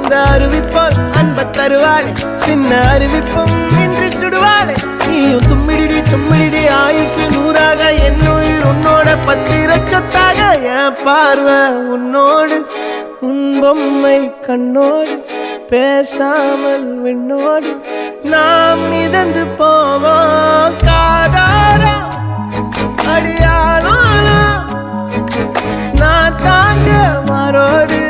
அந்த அறிவிப்பால் அன்ப தருவாளே சின்ன அறிவிப்பும் இன்று சுடுவாளே நீயும் தும்மிடி தும்மிடி ஆயுசு நூறாக என் உயிர் உன்னோட பத்திர சொத்தாக என் பார்வை உன்னோடு உன் பொம்மை கண்ணோடு பேசாமல் விண்ணோடு நாம் மிதந்து போவோம் காதாரா அடியாளோ நான் தாங்க மாறோடு